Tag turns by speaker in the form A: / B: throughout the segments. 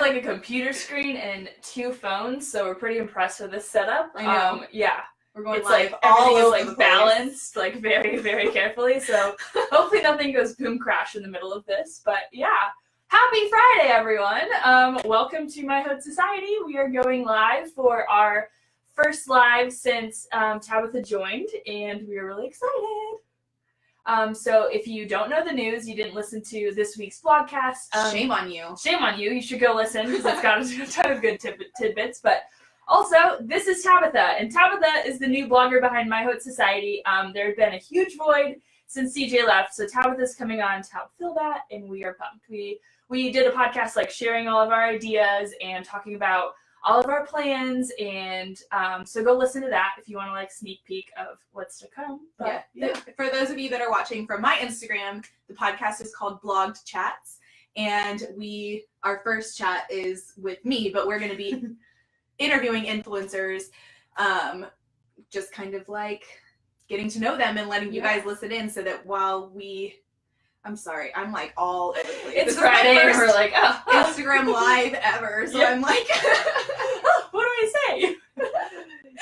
A: like a computer screen and 2 phones, so we're pretty impressed with this setup.
B: I know.
A: Yeah.
B: We're going
A: It's
B: live
A: like
B: all
A: everything is
B: over the
A: like
B: place.
A: balanced, like very, very carefully. So hopefully nothing goes boom crash in the middle of this. But yeah. Happy Friday, everyone. Welcome to my Haute Society. We are going live for our first live since Tabitha joined, and we are really excited. So if you don't know the news, you didn't listen to this week's vlogcast.
B: Shame on you.
A: Shame on you. You should go listen because it's got a ton of good tidbits. But also, this is Tabitha, and Tabitha is the new blogger behind My Haute Society. There had been a huge void since CJ left, so Tabitha's coming on to help fill that, and we are pumped. We did a podcast like sharing all of our ideas and talking about all of our plans, and so go listen to that if you want to like sneak peek of what's to come. But,
B: yeah. For those of you that are watching from my Instagram, the podcast is called Blogged Chats, and our first chat is with me, but we're going to be interviewing influencers, just kind of like getting to know them and letting you guys listen in, so that while I'm sorry, I'm like all over the place.
A: It's Friday and we're like, oh.
B: Instagram live ever, so I'm like,
A: what do I say?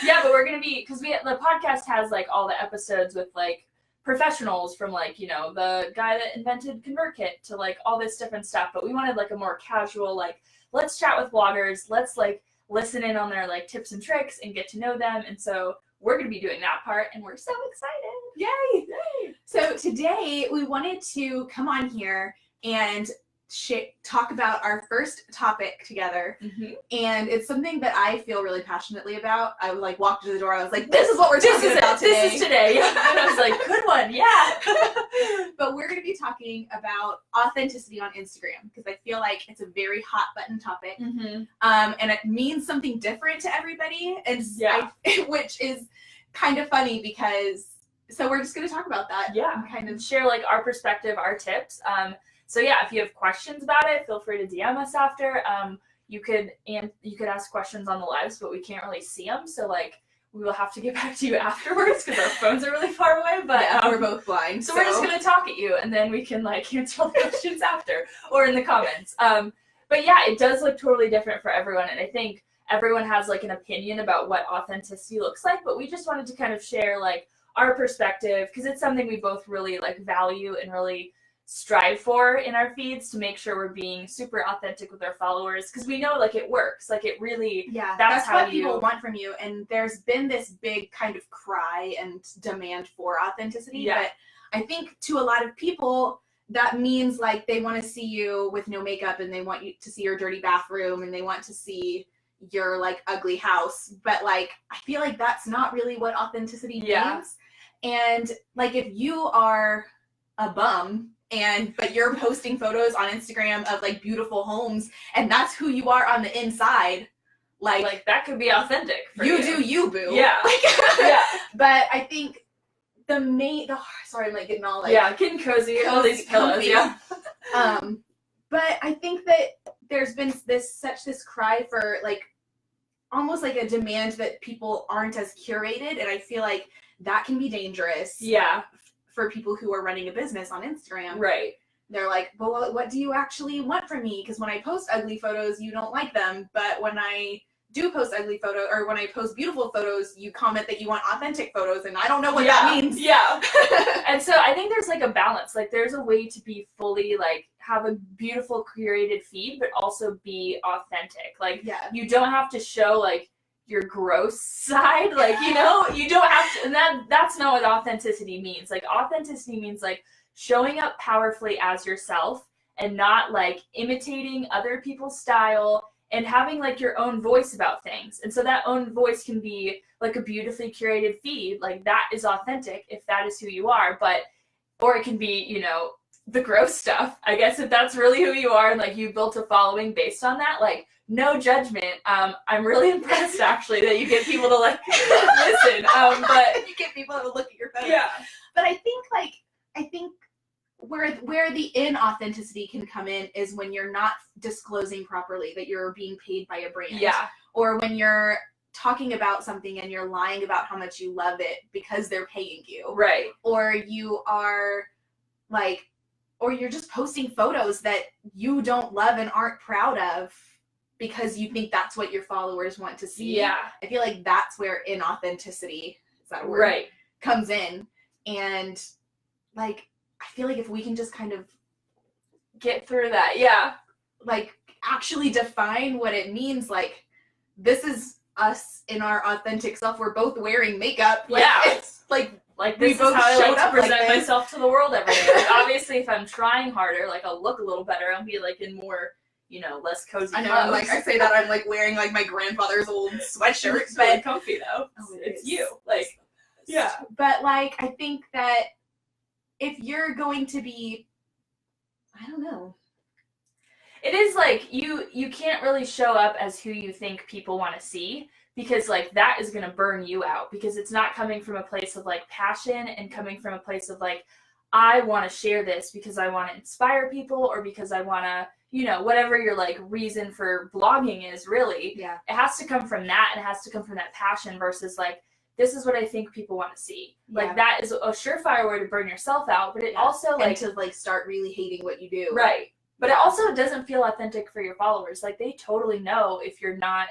A: Yeah, but we're going to be, because the podcast has like all the episodes with like professionals from like, you know, the guy that invented ConvertKit to like all this different stuff, but we wanted like a more casual, like, let's chat with bloggers, let's like listen in on their like tips and tricks and get to know them, and so we're going to be doing that part, and we're so excited.
B: Yay! So today we wanted to come on here and talk about our first topic together.
A: Mm-hmm.
B: And it's something that I feel really passionately about. I like walked to the door, I was like, this is what we're talking about today.
A: This is today. And I was like, good one, yeah.
B: But we're going to be talking about authenticity on Instagram, because I feel like it's a very hot button topic.
A: Mm-hmm.
B: And it means something different to everybody, and which is kind of funny because, so we're just going to talk about that.
A: Yeah.
B: And kind of
A: share like our perspective, our tips. So yeah, if you have questions about it, feel free to DM us after. You could ask questions on the lives, but we can't really see them. So like, we will have to get back to you afterwards because our phones are really far away. But
B: we're both blind.
A: So we're just going to talk at you, and then we can like answer all the questions after or in the comments. But yeah, it does look totally different for everyone. And I think everyone has like an opinion about what authenticity looks like, but we just wanted to kind of share like our perspective, because it's something we both really like value and really strive for in our feeds, to make sure we're being super authentic with our followers, because we know like it works, like it really,
B: that's what people want from you. And there's been this big kind of cry and demand for authenticity, but I think to a lot of people that means like they want to see you with no makeup, and they want you to see your dirty bathroom, and they want to see your like ugly house. But like, I feel like that's not really what authenticity means. And like, if you are a bum but you're posting photos on Instagram of like beautiful homes, and that's who you are on the inside, like
A: that could be authentic for
B: you. Do you, boo?
A: Yeah.
B: But I think sorry, I'm like getting all like
A: getting cozy, all these pillows.
B: But I think that there's been this cry for like almost like a demand that people aren't as curated, and I feel like that can be dangerous. For people who are running a business on Instagram.
A: Right.
B: They're like, well, what do you actually want from me? Because when I post ugly photos, you don't like them. But when I do post ugly photos, or when I post beautiful photos, you comment that you want authentic photos, and I don't know what that means.
A: And so I think there's like a balance. Like there's a way to be fully like have a beautiful curated feed, but also be authentic. Like you don't have to show like your gross side, like, you know, you don't have to, and that's not what authenticity means. Like authenticity means like showing up powerfully as yourself, and not like imitating other people's style, and having like your own voice about things. And so that own voice can be like a beautifully curated feed, like that is authentic if that is who you are. Or it can be, you know, the gross stuff, I guess, if that's really who you are, and like you built a following based on that. Like, no judgment. I'm really impressed actually that you get people to like listen. But
B: you get people to look at your phone.
A: Yeah.
B: But I think where the inauthenticity can come in is when you're not disclosing properly that you're being paid by a brand.
A: Yeah.
B: Or when you're talking about something and you're lying about how much you love it because they're paying you.
A: Right.
B: Or you are like, or you're just posting photos that you don't love and aren't proud of because you think that's what your followers want to see.
A: Yeah.
B: I feel like that's where inauthenticity, is that a word?
A: Right.
B: Comes in. And like, I feel like if we can just kind of
A: get through that, yeah.
B: Like, actually define what it means, like, this is us in our authentic self. We're both wearing makeup. Like,
A: yeah.
B: It's like
A: this is how I like to present
B: like
A: myself to the world every day. Like, obviously, if I'm trying harder, like, I'll look a little better. I'll be, like, in more, you know, less cozy
B: I know,
A: clothes.
B: like, I say that I'm, like, wearing, like, my grandfather's old sweatshirt.
A: It's really comfy, though.
B: Oh,
A: it's you. Like, yeah.
B: But, like, I think that if you're going to be, I don't know.
A: It is, like, you can't really show up as who you think people want to see, because, like, that is going to burn you out, because it's not coming from a place of, like, passion and coming from a place of, like, I want to share this because I want to inspire people, or because I want to, you know, whatever your, like, reason for blogging is, really.
B: Yeah.
A: It has to come from that, and it has to come from that passion versus, like, this is what I think people want to see. Like,
B: Yeah.
A: that is a surefire way to burn yourself out, but it also, like...
B: And to, like, start really hating what you do.
A: Right. But it also doesn't feel authentic for your followers. Like, they totally know if you're not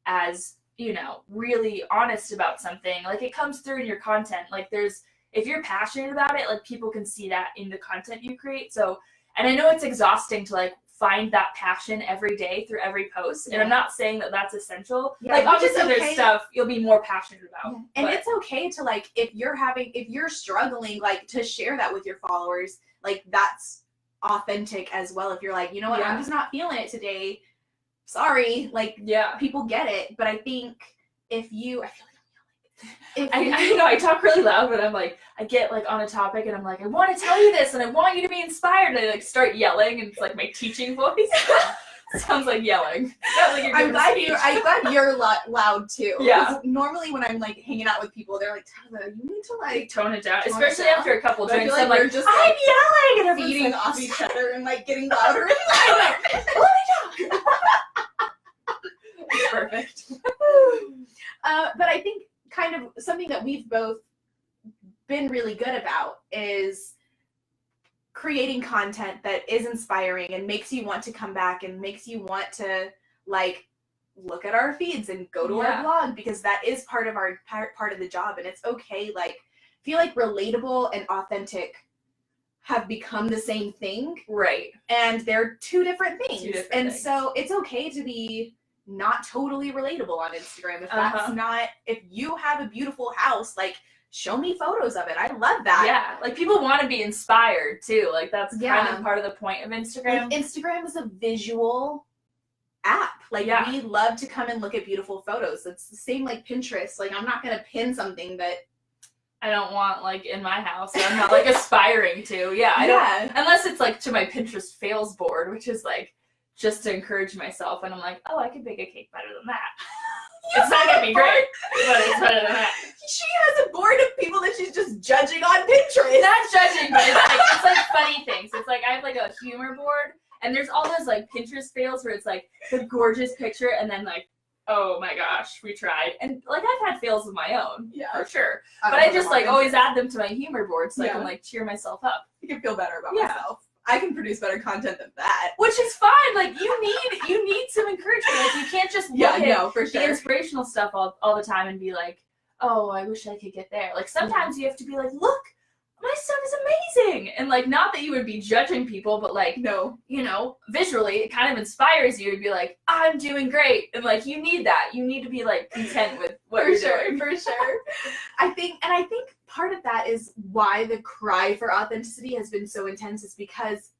A: as, you know, really honest about something. Like, it comes through in your content. Like, if you're passionate about it, like, people can see that in the content you create. So, and I know it's exhausting to, like, find that passion every day through every post. And I'm not saying that that's essential.
B: Yeah,
A: like, obviously
B: okay.
A: There's stuff you'll be more passionate about.
B: Yeah. And it's okay to, like, if you're struggling, like, to share that with your followers, like, that's authentic as well. If you're like, you know what, I'm just not feeling it today, sorry, like, people get it. But I think if you, I feel like
A: I know I talk really loud, but I'm like, I get, like, on a topic and I'm like, I want to tell you this and I want you to be inspired, and I, like, start yelling, and it's like my teaching voice. Sounds like yelling. Like,
B: I'm glad you're loud too.
A: Yeah.
B: Normally when I'm, like, hanging out with people, they're like, Tabitha, you need to, like,
A: tone it down. Especially after a couple drinks.
B: Like,
A: I'm like,
B: just,
A: I'm yelling, and
B: feeding off each other and, like, getting louder and louder. Let me talk.
A: It's perfect.
B: But I think kind of something that we've both been really good about is creating content that is inspiring and makes you want to come back and makes you want to, like, look at our feeds and go to our blog, because that is part of our part of the job. And it's okay. Like, I feel like relatable and authentic have become the same thing.
A: Right.
B: And they're two different things. So it's okay to be not totally relatable on Instagram. If that's not, if you have a beautiful house, like, show me photos of it. I love that.
A: Yeah. Like, people want to be inspired too. Like, that's kind of part of the point of Instagram.
B: Like, Instagram is a visual app. Like, we love to come and look at beautiful photos. It's the same like Pinterest. Like, I'm not going to pin something that
A: I don't want, like, in my house. I'm not, like, aspiring to. Yeah. I don't, unless it's, like, to my Pinterest fails board, which is, like, just to encourage myself. And I'm like, oh, I could bake a cake better than that. It's not going to be great, but it's better than that.
B: She has a board of people that she's just judging on Pinterest.
A: Not judging, but it's like funny things. It's like, I have, like, a humor board, and there's all those, like, Pinterest fails where it's, like, the gorgeous picture, and then, like, oh my gosh, we tried. And, like, I've had fails of my own, for sure. But I just, like, always add them to my humor board so I can, like, cheer myself up.
B: I can feel better about myself. I can produce better content than that.
A: Which is fine. Like, you need some encouragement. Like, you can't just look at the inspirational stuff all the time and be like, oh, I wish I could get there. Like, sometimes you have to be like, look, my stuff is amazing. And, like, not that you would be judging people, but, like,
B: no,
A: you know, visually, it kind of inspires you to be like, I'm doing great. And, like, you need that. You need to be, like, content with what you're doing.
B: For sure. I think part of that is why the cry for authenticity has been so intense, is because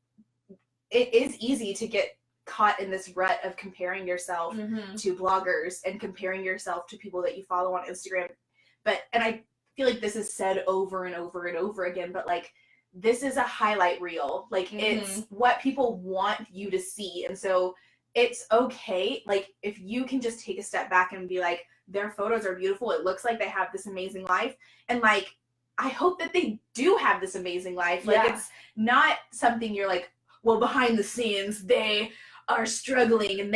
B: it is easy to get caught in this rut of comparing yourself to bloggers and comparing yourself to people that you follow on Instagram. And I feel like this is said over and over and over again, but, like, this is a highlight reel. Like, it's what people want you to see. And so it's okay. Like, if you can just take a step back and be like, their photos are beautiful. It looks like they have this amazing life. And, like, I hope that they do have this amazing life. Like, it's not something you're like, well, behind the scenes, they are struggling and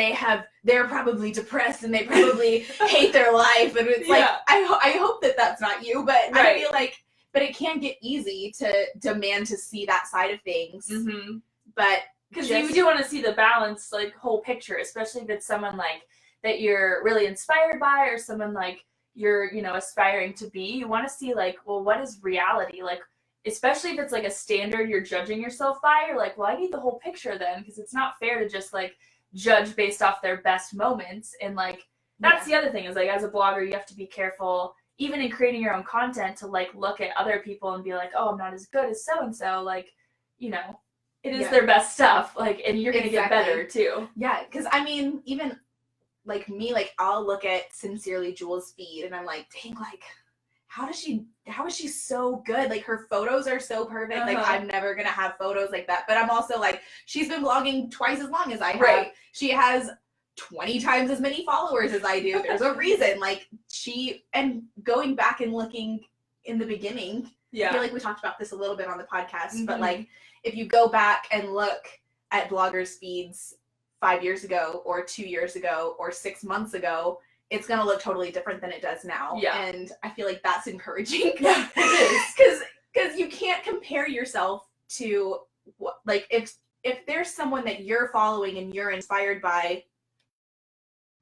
B: they're probably depressed and they probably hate their life. And it's like, I hope that that's not you, but I feel like, but it can get easy to demand to see that side of things. But
A: Because you do want to see the balance, like, whole picture, especially if it's someone, like, that you're really inspired by or someone, like, you're, you know, aspiring to be. You want to see, like, well, what is reality? Like, especially if it's, like, a standard you're judging yourself by, you're like, well, I need the whole picture then, because it's not fair to just, like, judge based off their best moments. And, like, that's the other thing is, like, as a blogger, you have to be careful, even in creating your own content, to, like, look at other people and be like, oh, I'm not as good as so-and-so. Like, you know, it is their best stuff. Like, and you're going to get better, too.
B: Yeah, because, I mean, even, like, me, like, I'll look at Sincerely Jules' feed, and I'm like, dang, like, how is she so good? Like, her photos are so perfect. Like, I'm never going to have photos like that. But I'm also, like, she's been blogging twice as long as I have. Right. She has 20 times as many followers as I do. There's a reason. Like, and going back and looking in the beginning, I feel like we talked about this a little bit on the podcast, but, like, if you go back and look at bloggers' feeds 5 years ago or 2 years ago or 6 months ago, it's going to look totally different than it does now. Yeah. And I feel like that's encouraging. Yeah, it is. Because you can't compare yourself to, like, if there's someone that you're following and you're inspired by,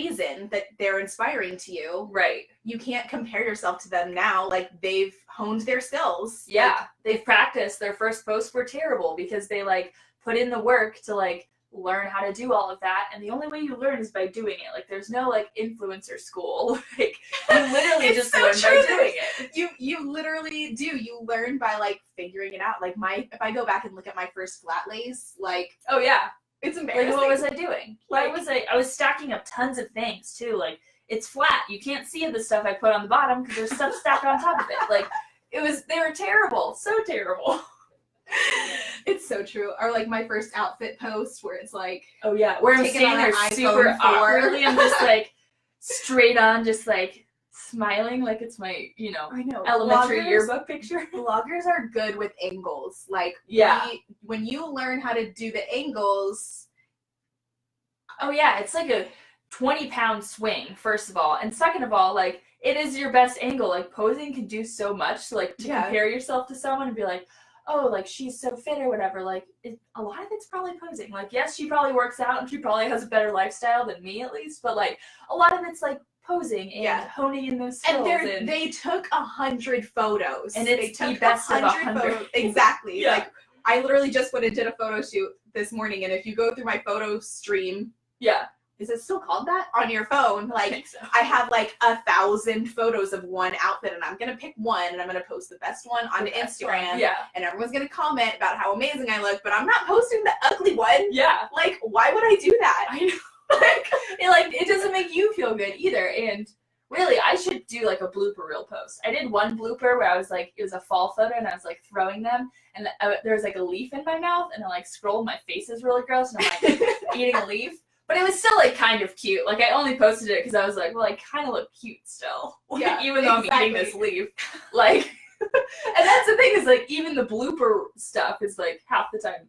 B: reason that they're inspiring to you, right? You can't compare yourself to them now. Like, they've honed their skills.
A: Yeah, like, they've practiced. Their first posts were terrible because they, like, put in the work to, like, learn how to do all of that, and the only way you learn is by doing it. Like, there's no, like, influencer school. Like, you literally just learn by doing it.
B: You literally do. You learn by, like, figuring it out. Like, if I go back and look at my first flat lays, like,
A: oh yeah,
B: it's embarrassing.
A: Like, what was I doing? Like, I was stacking up tons of things too. Like, it's flat. You can't see the stuff I put on the bottom because there's stuff stacked on top of it. Like, they were terrible. So terrible.
B: It's so true. Or, like, my first outfit post where it's like,
A: oh yeah, where I'm standing there super awkwardly. I'm just, like, straight on, just, like, smiling like it's my, you know, elementary yearbook picture.
B: Bloggers are good with angles. Like, when you learn how to do the angles.
A: Oh yeah, it's like a 20-pound swing, first of all. And second of all, like, it is your best angle. Like, posing can do so much. So, like, to compare yourself to someone and be like, oh, like, she's so fit or whatever, like, a lot of it's probably posing. Like, yes, she probably works out and she probably has a better lifestyle than me, at least, but, like, a lot of it's, like, posing and honing in those skills.
B: And they took 100 photos.
A: And it's the best of 100.
B: Exactly. Like, I literally just went and did a photo shoot this morning, and if you go through my photo stream, is it still called that? On your phone, like, I have, like, 1,000 photos of one outfit, and I'm gonna pick one, and I'm gonna post the best one on Instagram. And everyone's gonna comment about how amazing I look, but I'm not posting the ugly one. Like, why would I do that?
A: I know. like, it doesn't make you feel good either. And really, I should do, like, a blooper reel post. I did one blooper where I was, like, it was a fall photo, and I was, like, throwing them, and there was, like, a leaf in my mouth, and I, like, scrolled. My face is really gross, and I'm, like, eating a leaf. But it was still, like, kind of cute. Like, I only posted it because I was like, well, I kind of look cute still. Like, even though I'm eating this leaf. Like, and that's the thing is, like, even the blooper stuff is, like, half the time,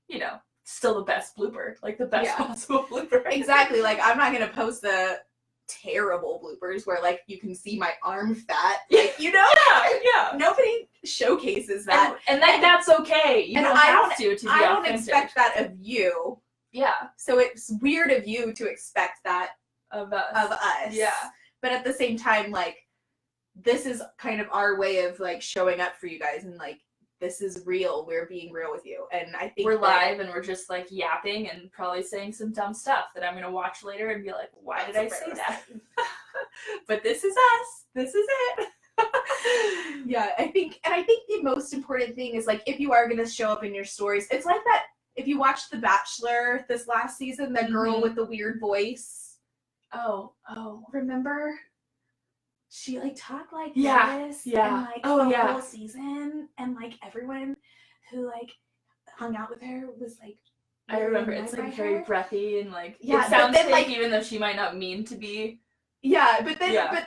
A: you know, still the best blooper. Like, the best possible blooper.
B: Exactly. Like, I'm not going to post the terrible bloopers where, like, you can see my arm fat. Like, you know? Nobody showcases that.
A: And that's okay. You don't have to be authentic.
B: I don't expect that of you. So it's weird of you to expect that
A: of us.
B: But at the same time, like, this is kind of our way of, like, showing up for you guys, and, like, this is real. We're being real with you. And I think
A: we're live, and we're just, like, yapping and probably saying some dumb stuff that I'm going to watch later and be like, why did I say that? But this is us. This is it.
B: I think the most important thing is, like, if you are going to show up in your stories, it's like that. If you watched The Bachelor this last season, the girl with the weird voice.
A: Oh.
B: Remember? She, like, talked like this. And, like, the whole season. And, like, everyone who, like, hung out with her was, like,
A: I remember it's, like, very breathy and, like, it sounds fake, like, even though she might not mean to be.
B: But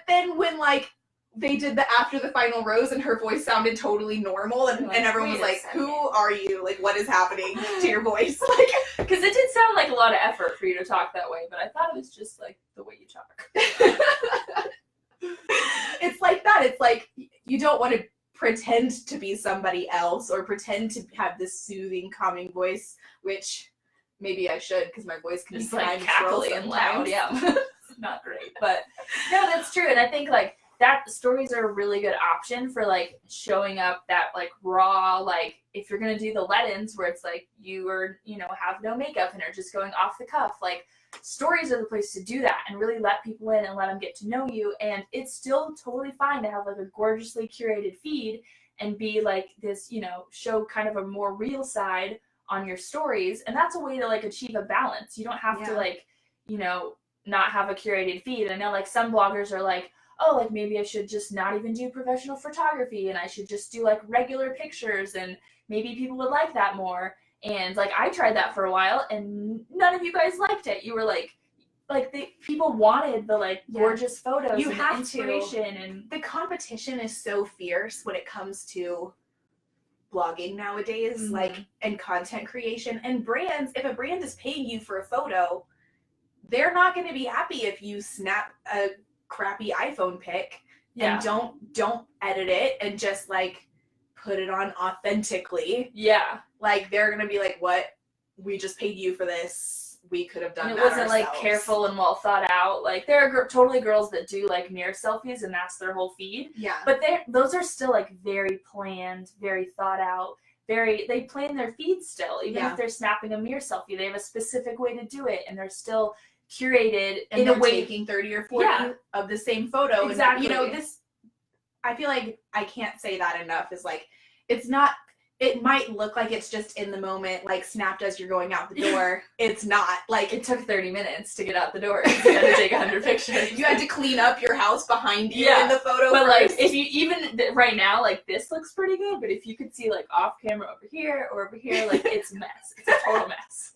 B: then when, like, they did the after the final rose and her voice sounded totally normal, and everyone was like, who are you? Like, what is happening to your voice? Like,
A: because it did sound like a lot of effort for you to talk that way, but I thought it was just, like, the way you talk.
B: It's like that. It's like, you don't want to pretend to be somebody else or pretend to have this soothing, calming voice, which maybe I should, because my voice can
A: just
B: be
A: like
B: kind of
A: cackly and loud. Yeah. It's not great, but no, that's true. And I think like that stories are a really good option for like showing up that like raw, like if you're gonna do the let-ins where it's like you are, you know, have no makeup and are just going off the cuff, like stories are the place to do that and really let people in and let them get to know you. And it's still totally fine to have like a gorgeously curated feed and be like this, you know, show kind of a more real side on your stories. And that's a way to like achieve a balance. You don't have to like, you know, not have a curated feed. I know like some bloggers are like, oh, like maybe I should just not even do professional photography and I should just do like regular pictures and maybe people would like that more. And like I tried that for a while and none of you guys liked it. You were like the people wanted the like gorgeous photos
B: you
A: and
B: have
A: the inspiration and
B: the competition is so fierce when it comes to blogging nowadays, like, and content creation and brands. If a brand is paying you for a photo, they're not going to be happy if you snap a crappy iPhone pic and don't edit it and just like put it on authentically.
A: Yeah.
B: Like they're going to be like, what? We just paid you for this. We could have done that.
A: It wasn't
B: ourselves.
A: like careful and well thought out. Like there are totally girls that do like mirror selfies and that's their whole feed.
B: Yeah.
A: But those are still like very planned, very thought out. They plan their feed still. Even if they're snapping a mirror selfie, they have a specific way to do it and they're still curated
B: and
A: in
B: they're
A: a way
B: taking 30 or 40 of the same photo.
A: Exactly.
B: And, you know, this, I feel like I can't say that enough, is like, it's not, it might look like it's just in the moment, like snapped as you're going out the door. It's not. Like,
A: it took 30 minutes to get out the door. You had to take 100 pictures.
B: You had to clean up your house behind you in the photo.
A: But like, if you even right now, like this looks pretty good, but if you could see like off camera over here or over here, like it's a mess. It's a total mess.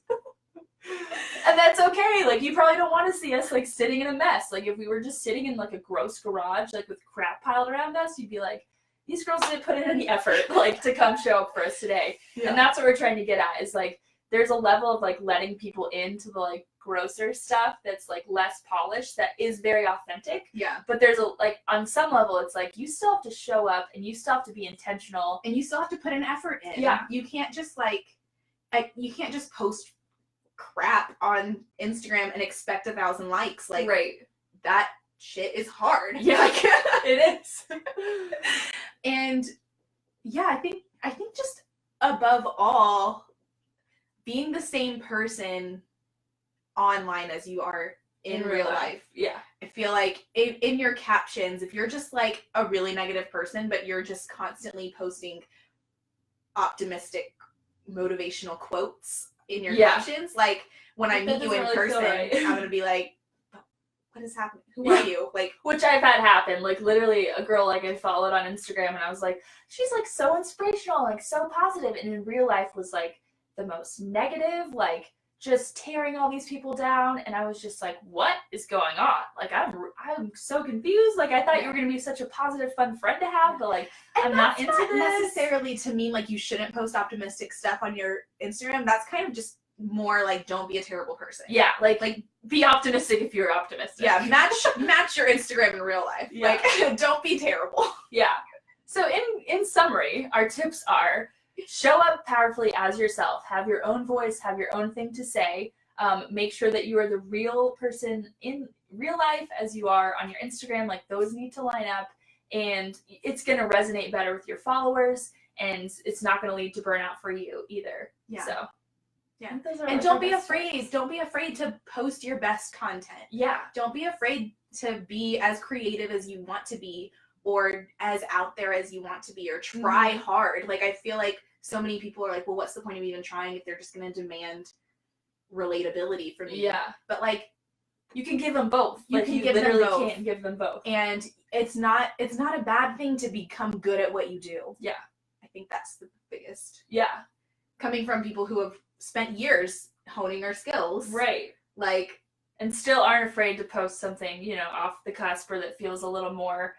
A: And that's okay. Like you probably don't want to see us like sitting in a mess. Like if we were just sitting in like a gross garage, like with crap piled around us, you'd be like, these girls didn't put in any effort like to come show up for us today. Yeah. And that's what we're trying to get at, is like there's a level of like letting people into the like grosser stuff that's like less polished that is very authentic.
B: Yeah.
A: But there's a like on some level it's like you still have to show up and you still have to be intentional.
B: And you still have to put an effort in.
A: Yeah.
B: You can't just like you can't just post crap on Instagram and expect 1,000 likes. Like that shit is hard.
A: Yeah.
B: Like,
A: it is.
B: And yeah, I think just above all, being the same person online as you are in real life.
A: Yeah.
B: I feel like in your captions, if you're just like a really negative person, but you're just constantly posting optimistic, motivational quotes in your captions, like when I meet you in person, I'm going to be like, what is happening? Who are you? Like,
A: which I've had happen. Like literally a girl like I followed on Instagram and I was like, she's like so inspirational, like so positive, and in real life was like the most negative, like just tearing all these people down. And I was just like, what is going on? Like I'm so confused. Like I thought you were gonna be such a positive, fun friend to have, but like I'm not into this.
B: Necessarily to mean like you shouldn't post optimistic stuff on your Instagram. That's kind of just more like, don't be a terrible person.
A: Yeah, like be optimistic if you're optimistic.
B: Yeah, match your Instagram in real life. Yeah. Like don't be terrible.
A: Yeah. So in summary, our tips are: show up powerfully as yourself, have your own voice, have your own thing to say. Make sure that you are the real person in real life as you are on your Instagram. Like those need to line up, and it's going to resonate better with your followers, and it's not going to lead to burnout for you either.
B: Yeah.
A: So.
B: Yeah. And don't be afraid. Don't be afraid to post your best content.
A: Yeah.
B: Don't be afraid to be as creative as you want to be, or as out there as you want to be, or try hard. Like I feel like so many people are like, well, what's the point of even trying if they're just going to demand relatability from you?
A: Yeah.
B: But like
A: you can give them both.
B: You
A: like,
B: can
A: you
B: give
A: literally
B: them both.
A: Can give them both.
B: And it's not a bad thing to become good at what you do.
A: Yeah.
B: I think that's the biggest.
A: Yeah.
B: Coming from people who have spent years honing our skills.
A: Right.
B: Like,
A: and still aren't afraid to post something, you know, off the cusp or that feels a little more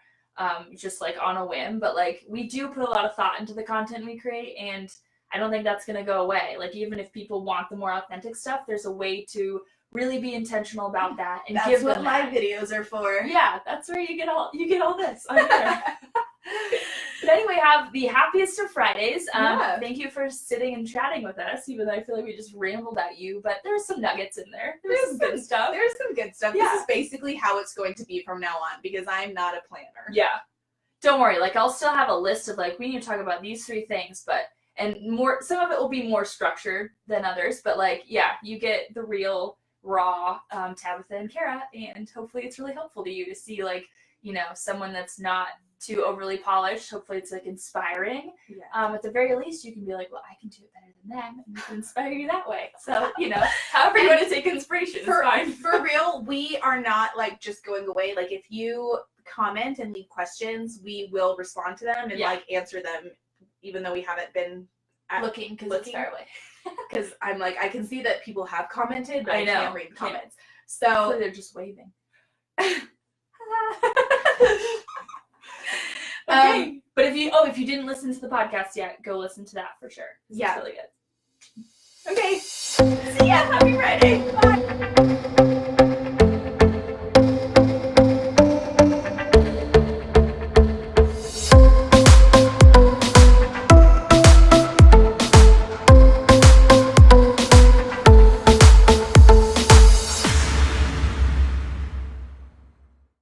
A: just like on a whim. But like we do put a lot of thought into the content we create, and I don't think that's going to go away. Like even if people want the more authentic stuff, there's a way to really be intentional about that and
B: that's
A: give
B: what
A: them
B: my
A: that.
B: videos are for.
A: Yeah, that's where you get all this on here. But anyway, have the happiest of Fridays. Thank you for sitting and chatting with us, even though I feel like we just rambled at you, but there's some nuggets in there. There's some good stuff.
B: There's some good stuff. Yeah. This is basically how it's going to be from now on, because I'm not a planner.
A: Yeah. Don't worry, like I'll still have a list of like, we need to talk about these 3 things, and more, some of it will be more structured than others, but like, yeah, you get the real raw Tabitha and Cara, and hopefully it's really helpful to you to see like, you know, someone that's not too overly polished. Hopefully it's like inspiring. Yeah. At the very least, you can be like, well, I can do it better than them, and we can inspire you that way. So, you know, however you want to take inspiration is fine.
B: For real, we are not like just going away. Like if you comment and leave questions, we will respond to them and like answer them, even though we haven't been
A: looking because it's far away.
B: Because I'm like, I can see that people have commented, but I can't read the comments. So
A: they're just waving.
B: Okay.
A: But if you didn't listen to the podcast yet, go listen to that for sure.
B: Yeah.
A: It's really good.
B: Okay. See ya. Happy Friday. Bye.